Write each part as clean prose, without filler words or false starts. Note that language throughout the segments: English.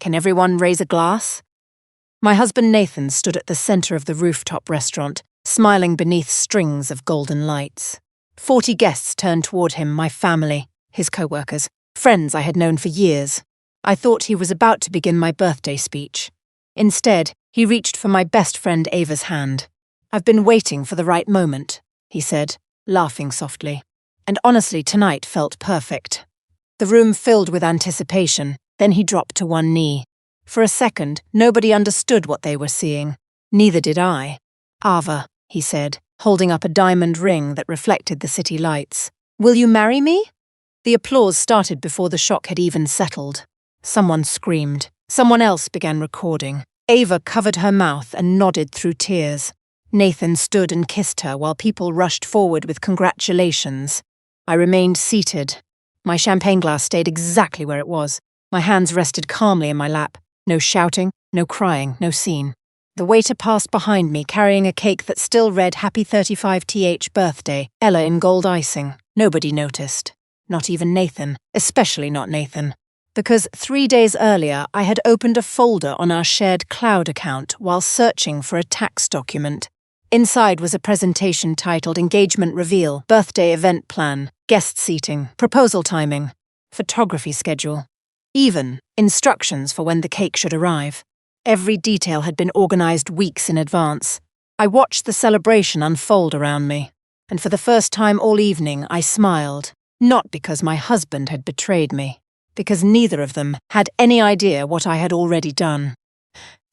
Can everyone raise a glass? My husband Nathan stood at the center of the rooftop restaurant, smiling beneath strings of golden lights. 40 guests turned toward him, my family, his co-workers, friends I had known for years. I thought he was about to begin my birthday speech. Instead, he reached for my best friend Ava's hand. "I've been waiting for the right moment," he said, laughing softly. And honestly, tonight felt perfect. The room filled with anticipation, then he dropped to one knee. For a second, nobody understood what they were seeing. Neither did I. "Ava," he said, holding up a diamond ring that reflected the city lights. "Will you marry me?" The applause started before the shock had even settled. Someone screamed. Someone else began recording. Ava covered her mouth and nodded through tears. Nathan stood and kissed her while people rushed forward with congratulations. I remained seated. My champagne glass stayed exactly where it was. My hands rested calmly in my lap. No shouting, no crying, no scene. The waiter passed behind me carrying a cake that still read Happy 35th birthday, Ella in gold icing. Nobody noticed. Not even Nathan, especially not Nathan. Because 3 days earlier I had opened a folder on our shared cloud account while searching for a tax document. Inside was a presentation titled Engagement Reveal, Birthday Event Plan, Guest Seating, Proposal Timing, Photography Schedule. Even instructions for when the cake should arrive. Every detail had been organized weeks in advance. I watched the celebration unfold around me, and for the first time all evening I smiled, not because my husband had betrayed me, because neither of them had any idea what I had already done.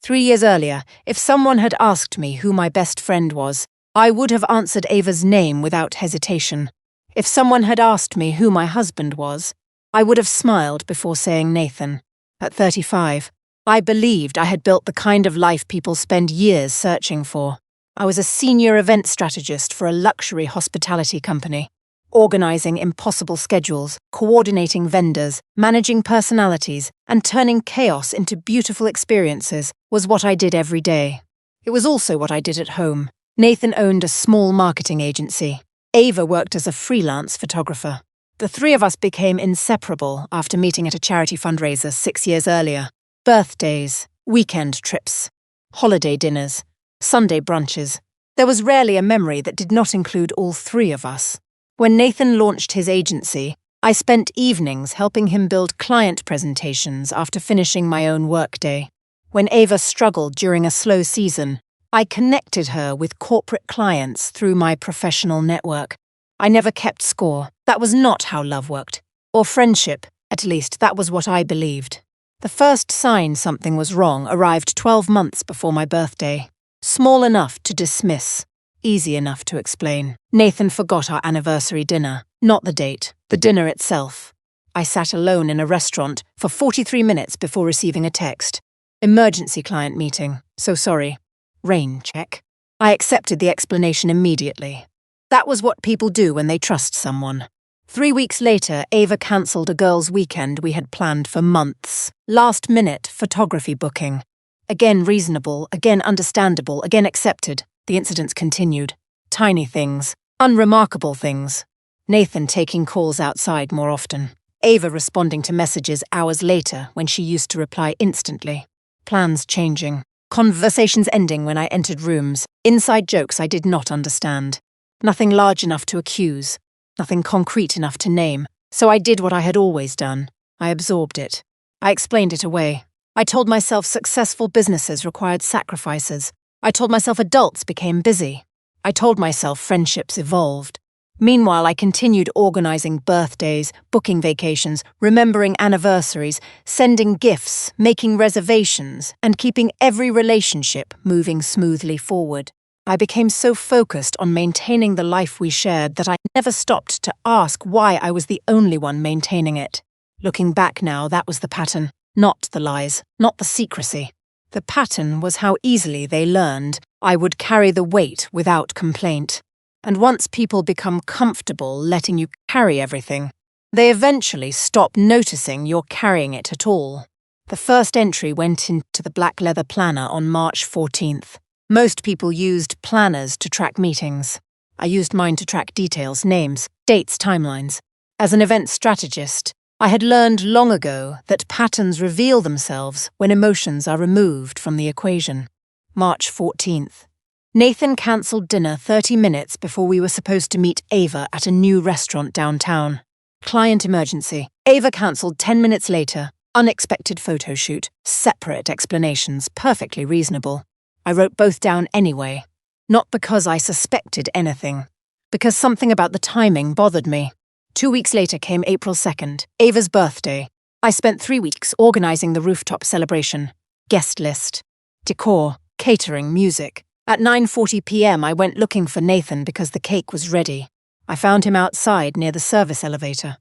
3 years earlier, if someone had asked me who my best friend was, I would have answered Ava's name without hesitation. If someone had asked me who my husband was, I would have smiled before saying Nathan. At 35, I believed I had built the kind of life people spend years searching for. I was a senior event strategist for a luxury hospitality company. Organizing impossible schedules, coordinating vendors, managing personalities, and turning chaos into beautiful experiences was what I did every day. It was also what I did at home. Nathan owned a small marketing agency. Ava worked as a freelance photographer. The three of us became inseparable after meeting at a charity fundraiser 6 years earlier. Birthdays, weekend trips, holiday dinners, Sunday brunches. There was rarely a memory that did not include all three of us. When Nathan launched his agency, I spent evenings helping him build client presentations after finishing my own workday. When Ava struggled during a slow season, I connected her with corporate clients through my professional network. I never kept score. That was not how love worked. Or friendship, at least that was what I believed. The first sign something was wrong arrived 12 months before my birthday. Small enough to dismiss. Easy enough to explain. Nathan forgot our anniversary dinner. Not the date, the dinner itself. I sat alone in a restaurant for 43 minutes before receiving a text. Emergency client meeting. So sorry. Rain check. I accepted the explanation immediately. That was what people do when they trust someone. 3 weeks later, Ava cancelled a girls' weekend we had planned for months. Last-minute photography booking. Again reasonable, again understandable, again accepted. The incidents continued. Tiny things. Unremarkable things. Nathan taking calls outside more often. Ava responding to messages hours later when she used to reply instantly. Plans changing. Conversations ending when I entered rooms. Inside jokes I did not understand. Nothing large enough to accuse. Nothing concrete enough to name. So I did what I had always done. I absorbed it. I explained it away. I told myself successful businesses required sacrifices. I told myself adults became busy. I told myself friendships evolved. Meanwhile, I continued organizing birthdays, booking vacations, remembering anniversaries, sending gifts, making reservations, and keeping every relationship moving smoothly forward. I became so focused on maintaining the life we shared that I never stopped to ask why I was the only one maintaining it. Looking back now, that was the pattern, not the lies, not the secrecy. The pattern was how easily they learned I would carry the weight without complaint. And once people become comfortable letting you carry everything, they eventually stop noticing you're carrying it at all. The first entry went into the black leather planner on March 14th. Most people used planners to track meetings. I used mine to track details, names, dates, timelines. As an event strategist, I had learned long ago that patterns reveal themselves when emotions are removed from the equation. March 14th. Nathan cancelled dinner 30 minutes before we were supposed to meet Ava at a new restaurant downtown. Client emergency. Ava cancelled 10 minutes later. Unexpected photo shoot. Separate explanations, perfectly reasonable. I wrote both down anyway. Not because I suspected anything, because something about the timing bothered me. 2 weeks later came April 2nd, Ava's birthday. I spent 3 weeks organising the rooftop celebration. Guest list. Decor, catering, music. At 9:40 p.m. I went looking for Nathan because the cake was ready. I found him outside near the service elevator.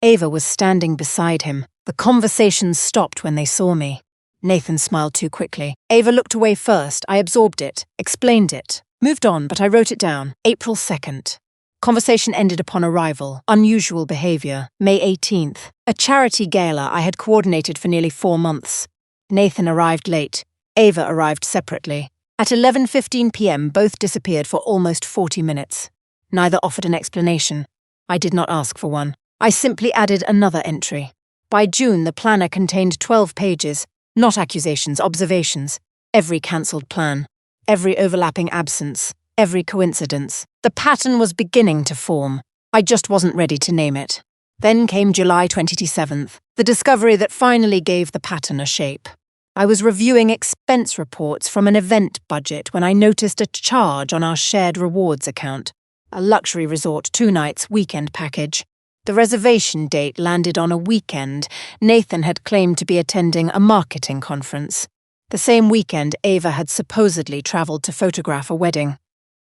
Ava was standing beside him. The conversation stopped when they saw me. Nathan smiled too quickly. Ava looked away first. I absorbed it, explained it, moved on, but I wrote it down. April 2nd. Conversation ended upon arrival. Unusual behaviour. May 18th. A charity gala I had coordinated for nearly 4 months. Nathan arrived late. Ava arrived separately. At 11:15 p.m. both disappeared for almost 40 minutes. Neither offered an explanation. I did not ask for one. I simply added another entry. By June, the planner contained 12 pages, not accusations, observations. Every cancelled plan. Every overlapping absence. Every coincidence. The pattern was beginning to form. I just wasn't ready to name it. Then came July 27th, the discovery that finally gave the pattern a shape. I was reviewing expense reports from an event budget when I noticed a charge on our shared rewards account. A luxury resort 2 nights weekend package. The reservation date landed on a weekend. Nathan had claimed to be attending a marketing conference. The same weekend, Ava had supposedly travelled to photograph a wedding.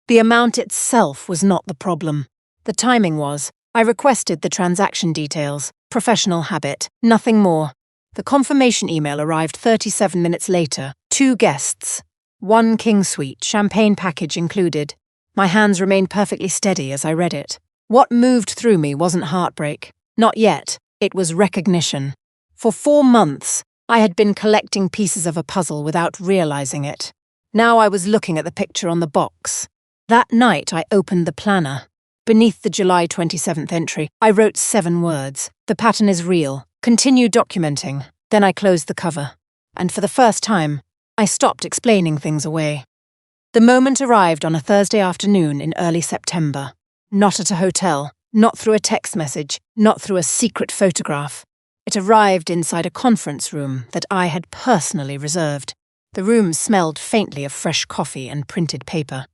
The amount itself was not the problem. The timing was. I requested the transaction details. Professional habit. Nothing more. The confirmation email arrived 37 minutes later. 2 guests. 1 king suite, champagne package included. My hands remained perfectly steady as I read it. What moved through me wasn't heartbreak. Not yet. It was recognition. For 4 months, I had been collecting pieces of a puzzle without realizing it. Now I was looking at the picture on the box. That night I opened the planner. Beneath the July 27th entry, I wrote 7 words. The pattern is real. Continue documenting. Then I closed the cover. And for the first time, I stopped explaining things away. The moment arrived on a Thursday afternoon in early September. Not at a hotel, not through a text message, not through a secret photograph. It arrived inside a conference room that I had personally reserved. The room smelled faintly of fresh coffee and printed paper.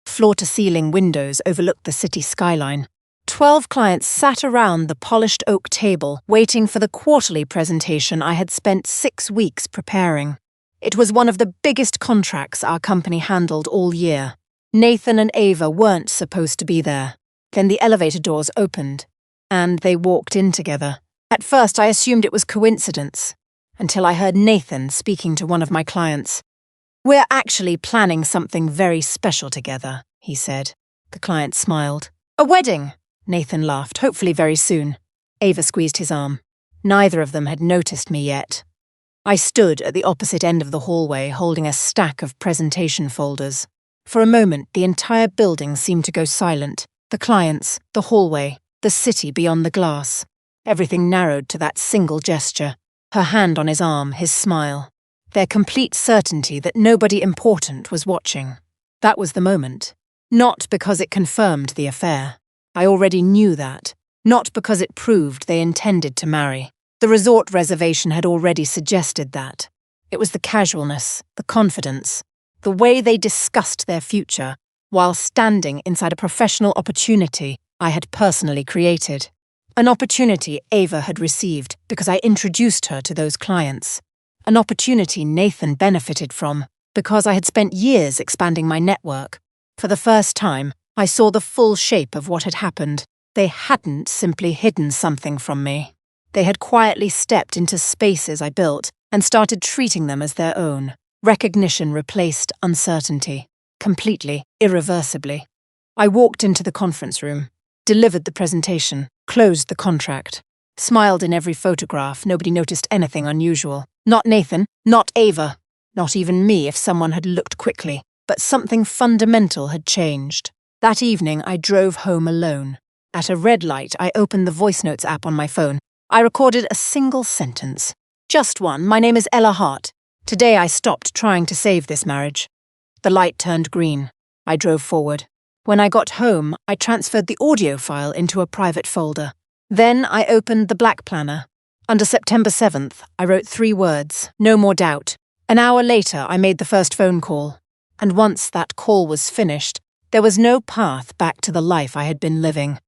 Floor-to-ceiling windows overlooked the city skyline. 12 clients sat around the polished oak table, waiting for the quarterly presentation I had spent 6 weeks preparing. It was one of the biggest contracts our company handled all year. Nathan and Ava weren't supposed to be there. Then the elevator doors opened, and they walked in together. At first I assumed it was coincidence, until I heard Nathan speaking to one of my clients. "We're actually planning something very special together," he said. The client smiled. "A wedding!" Nathan laughed, "hopefully very soon." Ava squeezed his arm. Neither of them had noticed me yet. I stood at the opposite end of the hallway holding a stack of presentation folders. For a moment, the entire building seemed to go silent. The clients, the hallway, the city beyond the glass. Everything narrowed to that single gesture. Her hand on his arm, his smile. Their complete certainty that nobody important was watching. That was the moment. Not because it confirmed the affair. I already knew that. Not because it proved they intended to marry. The resort reservation had already suggested that. It was the casualness, the confidence, the way they discussed their future while standing inside a professional opportunity I had personally created. An opportunity Ava had received because I introduced her to those clients. An opportunity Nathan benefited from because I had spent years expanding my network. For the first time, I saw the full shape of what had happened. They hadn't simply hidden something from me. They had quietly stepped into spaces I built and started treating them as their own. Recognition replaced uncertainty. Completely, irreversibly. I walked into the conference room, delivered the presentation, closed the contract. Smiled in every photograph, nobody noticed anything unusual. Not Nathan, not Ava, not even me if someone had looked quickly. But something fundamental had changed. That evening I drove home alone. At a red light, I opened the voice notes app on my phone. I recorded a single sentence. Just one. My name is Ella Hart. Today I stopped trying to save this marriage. The light turned green. I drove forward. When I got home, I transferred the audio file into a private folder. Then I opened the black planner. Under September 7th, I wrote 3 words, no more doubt. An hour later, I made the first phone call. And once that call was finished, there was no path back to the life I had been living.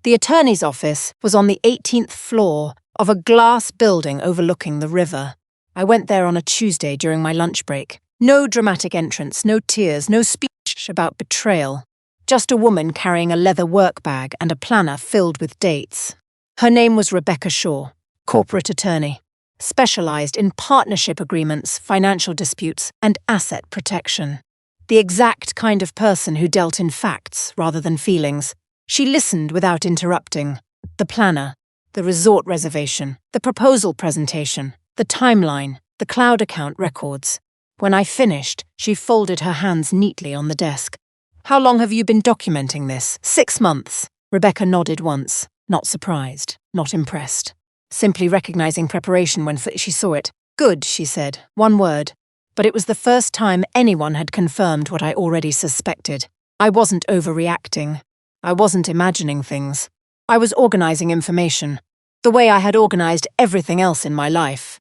The attorney's office was on the 18th floor of a glass building overlooking the river. I went there on a Tuesday during my lunch break. No dramatic entrance, no tears, no speech about betrayal. Just a woman carrying a leather work bag and a planner filled with dates. Her name was Rebecca Shaw, corporate attorney, specialized in partnership agreements, financial disputes, and asset protection. The exact kind of person who dealt in facts rather than feelings. She listened without interrupting. The planner, the resort reservation, the proposal presentation, the timeline, the cloud account records. When I finished, she folded her hands neatly on the desk. "How long have you been documenting this?" "6 months. Rebecca nodded once, not surprised, not impressed. Simply recognizing preparation when she saw it. "Good," she said, 1 word. But it was the first time anyone had confirmed what I already suspected. I wasn't overreacting. I wasn't imagining things. I was organizing information, the way I had organized everything else in my life.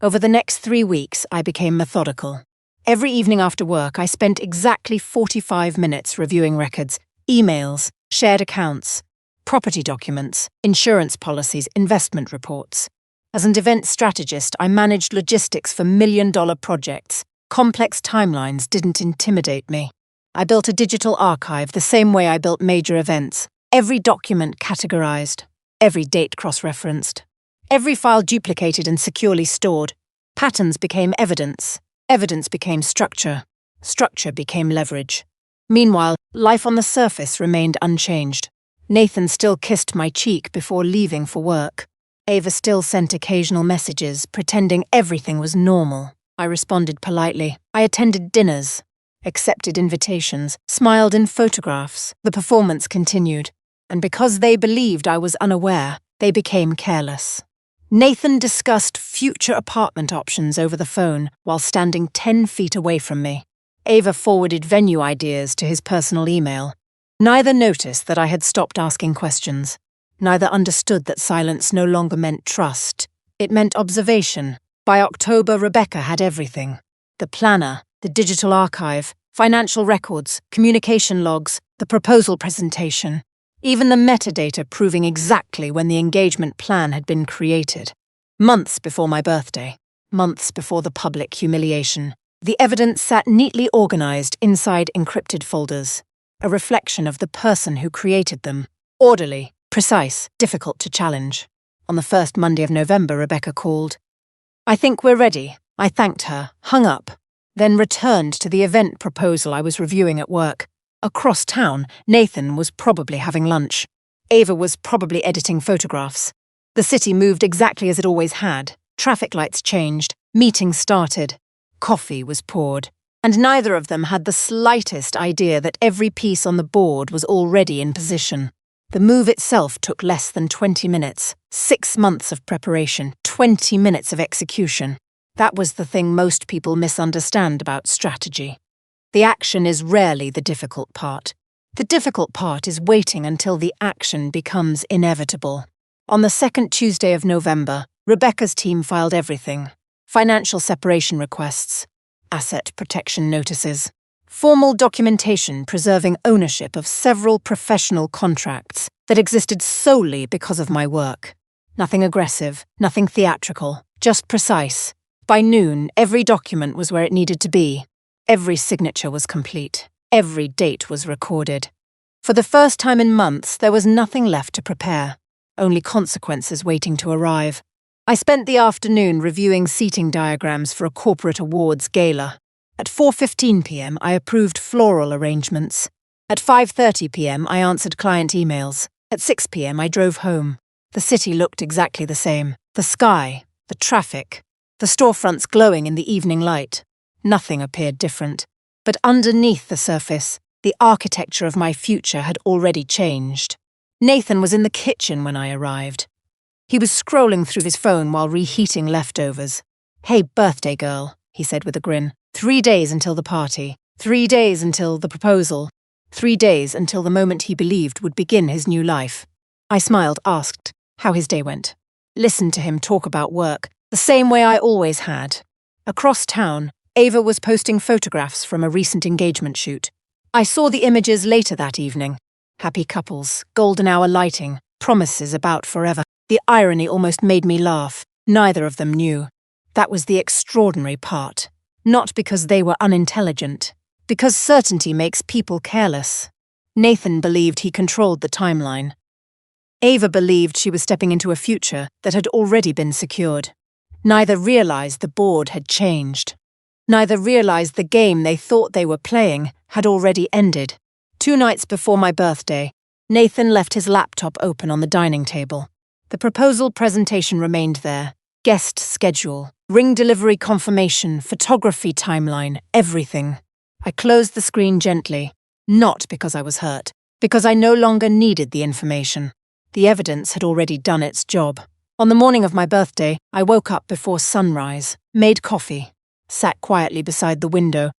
Over the next 3 weeks, I became methodical. Every evening after work, I spent exactly 45 minutes reviewing records, emails, shared accounts, property documents, insurance policies, investment reports. As an event strategist, I managed logistics for million-dollar projects. Complex timelines didn't intimidate me. I built a digital archive the same way I built major events. Every document categorized, every date cross-referenced, every file duplicated and securely stored. Patterns became evidence. Evidence became structure. Structure became leverage. Meanwhile, life on the surface remained unchanged. Nathan still kissed my cheek before leaving for work. Ava still sent occasional messages, pretending everything was normal. I responded politely. I attended dinners, accepted invitations, smiled in photographs. The performance continued, and because they believed I was unaware, they became careless. Nathan discussed future apartment options over the phone while standing 10 feet away from me. Ava forwarded venue ideas to his personal email. Neither noticed that I had stopped asking questions. Neither understood that silence no longer meant trust. It meant observation. By October, Rebecca had everything. The planner, the digital archive, financial records, communication logs, the proposal presentation. Even the metadata proving exactly when the engagement plan had been created. Months before my birthday. Months before the public humiliation. The evidence sat neatly organized inside encrypted folders. A reflection of the person who created them. Orderly. Precise, difficult to challenge. On the first Monday of November, Rebecca called. "I think we're ready." I thanked her, hung up, then returned to the event proposal I was reviewing at work. Across town, Nathan was probably having lunch. Ava was probably editing photographs. The city moved exactly as it always had. Traffic lights changed, meetings started, coffee was poured, and neither of them had the slightest idea that every piece on the board was already in position. The move itself took less than 20 minutes. 6 months of preparation, 20 minutes of execution. That was the thing most people misunderstand about strategy. The action is rarely the difficult part. The difficult part is waiting until the action becomes inevitable. On the second Tuesday of November, Rebecca's team filed everything. Financial separation requests, asset protection notices, formal documentation preserving ownership of several professional contracts that existed solely because of my work. Nothing aggressive, nothing theatrical, just precise. By noon, every document was where it needed to be. Every signature was complete. Every date was recorded. For the first time in months, there was nothing left to prepare. Only consequences waiting to arrive. I spent the afternoon reviewing seating diagrams for a corporate awards gala. At 4:15 p.m., I approved floral arrangements. At 5:30 p.m., I answered client emails. At 6 p.m., I drove home. The city looked exactly the same. The sky, the traffic, the storefronts glowing in the evening light. Nothing appeared different. But underneath the surface, the architecture of my future had already changed. Nathan was in the kitchen when I arrived. He was scrolling through his phone while reheating leftovers. "Hey, birthday girl," he said with a grin. 3 days until the party. 3 days until the proposal. 3 days until the moment he believed would begin his new life. I smiled, asked how his day went. Listened to him talk about work, the same way I always had. Across town, Ava was posting photographs from a recent engagement shoot. I saw the images later that evening. Happy couples, golden hour lighting, promises about forever. The irony almost made me laugh. Neither of them knew. That was the extraordinary part. Not because they were unintelligent, because certainty makes people careless. Nathan believed he controlled the timeline. Ava believed she was stepping into a future that had already been secured. Neither realized the board had changed. Neither realized the game they thought they were playing had already ended. 2 nights before my birthday, Nathan left his laptop open on the dining table. The proposal presentation remained there. Guest schedule, ring delivery confirmation, photography timeline, everything. I closed the screen gently, not because I was hurt, because I no longer needed the information. The evidence had already done its job. On the morning of my birthday, I woke up before sunrise, made coffee, sat quietly beside the window,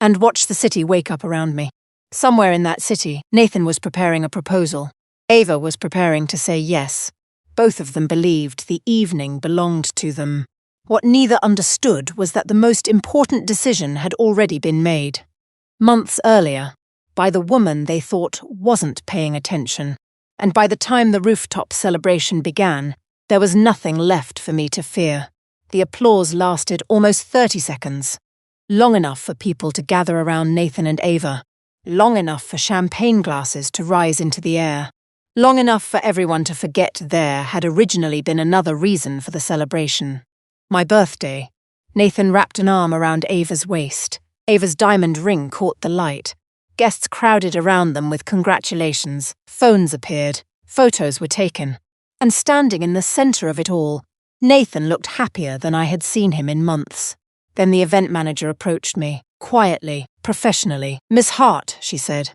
and watched the city wake up around me. Somewhere in that city, Nathan was preparing a proposal. Ava was preparing to say yes. Both of them believed the evening belonged to them. What neither understood was that the most important decision had already been made. Months earlier, by the woman they thought wasn't paying attention. And by the time the rooftop celebration began, there was nothing left for me to fear. The applause lasted almost 30 seconds. Long enough for people to gather around Nathan and Ava. Long enough for champagne glasses to rise into the air. Long enough for everyone to forget there had originally been another reason for the celebration. My birthday. Nathan wrapped an arm around Ava's waist. Ava's diamond ring caught the light. Guests crowded around them with congratulations. Phones appeared. Photos were taken. And standing in the center of it all, Nathan looked happier than I had seen him in months. Then the event manager approached me, quietly, professionally. "Miss Hart," she said,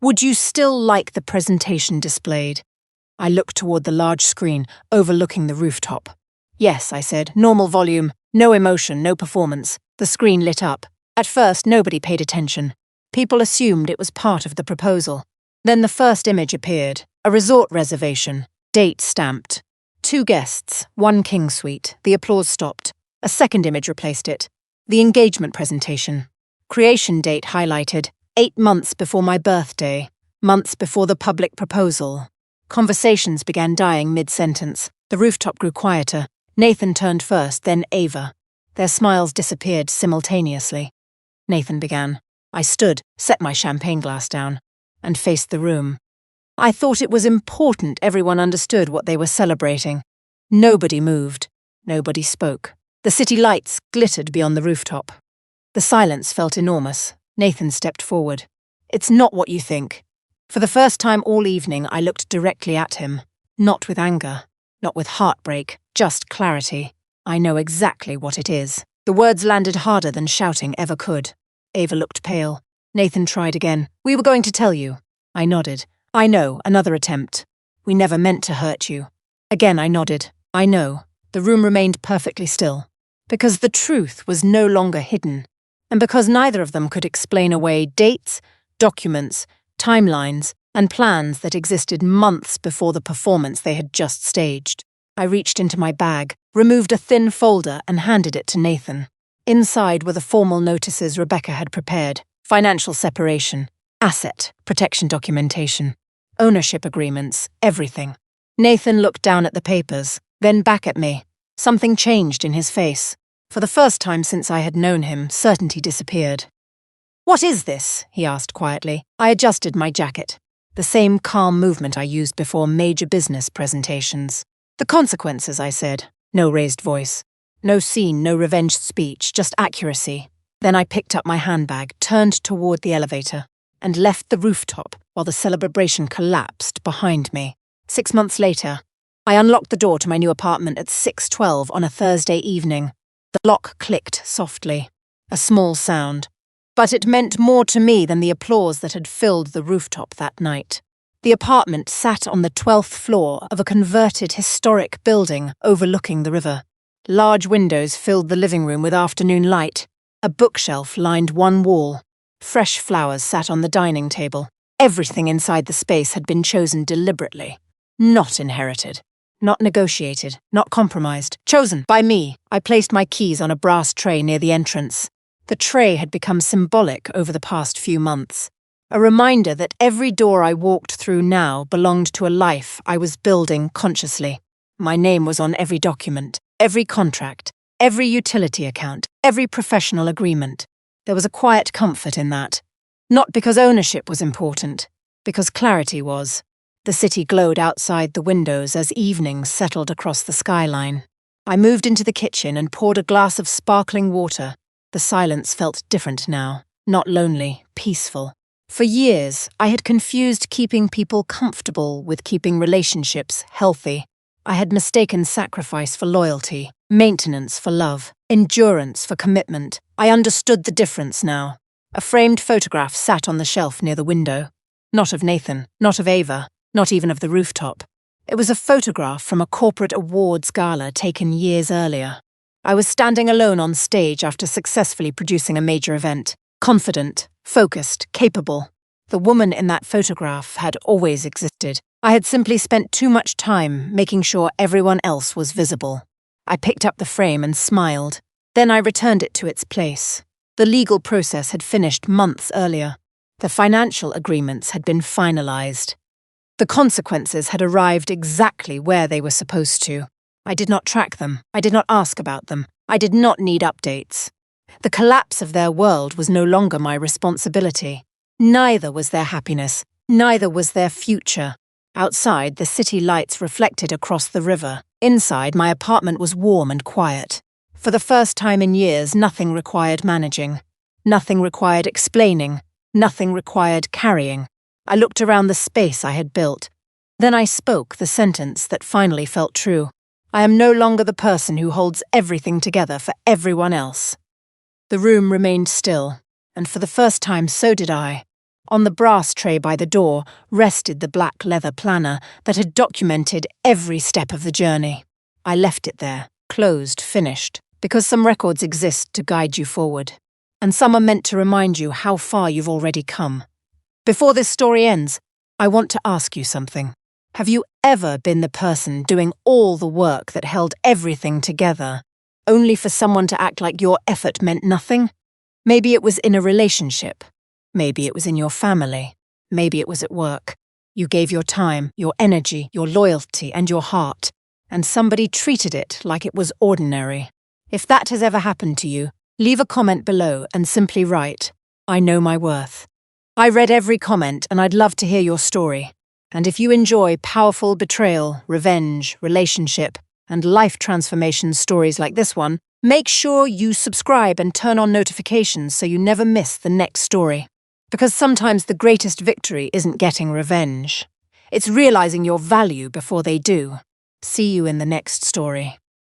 "would you still like the presentation displayed?" I looked toward the large screen, overlooking the rooftop. "Yes," I said, "normal volume, no emotion, no performance." The screen lit up. At first, nobody paid attention. People assumed it was part of the proposal. Then the first image appeared, a resort reservation, date stamped. 2 guests, 1 king suite. The applause stopped. A second image replaced it. The engagement presentation. Creation date highlighted, 8 months before my birthday, months before the public proposal. Conversations began dying mid-sentence. The rooftop grew quieter. Nathan turned first, then Ava. Their smiles disappeared simultaneously. Nathan began. I stood, set my champagne glass down, and faced the room. I thought it was important everyone understood what they were celebrating. Nobody moved. Nobody spoke. The city lights glittered beyond the rooftop. The silence felt enormous. Nathan stepped forward. "It's not what you think." For the first time all evening, I looked directly at him. Not with anger, not with heartbreak, just clarity. I know exactly what it is. The words landed harder than shouting ever could. Ava looked pale. Nathan tried again. "We were going to tell you." I nodded. "I know, another attempt. We never meant to hurt you." Again I nodded. "I know." The room remained perfectly still. Because the truth was no longer hidden. And because neither of them could explain away dates, documents, timelines, and plans that existed months before the performance they had just staged. I reached into my bag, removed a thin folder, and handed it to Nathan. Inside were the formal notices Rebecca had prepared: financial separation, asset, protection documentation, ownership agreements, everything. Nathan looked down at the papers, then back at me. Something changed in his face. For the first time since I had known him, certainty disappeared. "What is this?" he asked quietly. I adjusted my jacket. The same calm movement I used before major business presentations. "The consequences," I said. No raised voice. No scene, no revenge speech, just accuracy. Then I picked up my handbag, turned toward the elevator, and left the rooftop while the celebration collapsed behind me. 6 months later, I unlocked the door to my new apartment at 6:12 on a Thursday evening. The lock clicked softly. A small sound. But it meant more to me than the applause that had filled the rooftop that night. The apartment sat on the 12th floor of a converted historic building overlooking the river. Large windows filled the living room with afternoon light. A bookshelf lined one wall. Fresh flowers sat on the dining table. Everything inside the space had been chosen deliberately. Not inherited. Not negotiated. Not compromised. Chosen by me. I placed my keys on a brass tray near the entrance. The tray had become symbolic over the past few months. A reminder that every door I walked through now belonged to a life I was building consciously. My name was on every document, every contract, every utility account, every professional agreement. There was a quiet comfort in that. Not because ownership was important, because clarity was. The city glowed outside the windows as evening settled across the skyline. I moved into the kitchen and poured a glass of sparkling water. The silence felt different now, not lonely, peaceful. For years, I had confused keeping people comfortable with keeping relationships healthy. I had mistaken sacrifice for loyalty, maintenance for love, endurance for commitment. I understood the difference now. A framed photograph sat on the shelf near the window. Not of Nathan, not of Ava, not even of the rooftop. It was a photograph from a corporate awards gala taken years earlier. I was standing alone on stage after successfully producing a major event. Confident, focused, capable. The woman in that photograph had always existed. I had simply spent too much time making sure everyone else was visible. I picked up the frame and smiled. Then I returned it to its place. The legal process had finished months earlier. The financial agreements had been finalized. The consequences had arrived exactly where they were supposed to. I did not track them. I did not ask about them. I did not need updates. The collapse of their world was no longer my responsibility. Neither was their happiness. Neither was their future. Outside, the city lights reflected across the river. Inside, my apartment was warm and quiet. For the first time in years, nothing required managing. Nothing required explaining. Nothing required carrying. I looked around the space I had built. Then I spoke the sentence that finally felt true. I am no longer the person who holds everything together for everyone else. The room remained still, and for the first time so did I. On the brass tray by the door rested the black leather planner that had documented every step of the journey. I left it there, closed, finished, because some records exist to guide you forward, and some are meant to remind you how far you've already come. Before this story ends, I want to ask you something. Have you ever been the person doing all the work that held everything together, only for someone to act like your effort meant nothing? Maybe it was in a relationship. Maybe it was in your family. Maybe it was at work. You gave your time, your energy, your loyalty, and your heart, and somebody treated it like it was ordinary. If that has ever happened to you, leave a comment below and simply write, "I know my worth." I read every comment and I'd love to hear your story. And if you enjoy powerful betrayal, revenge, relationship, and life transformation stories like this one, make sure you subscribe and turn on notifications so you never miss the next story. Because sometimes the greatest victory isn't getting revenge. It's realizing your value before they do. See you in the next story.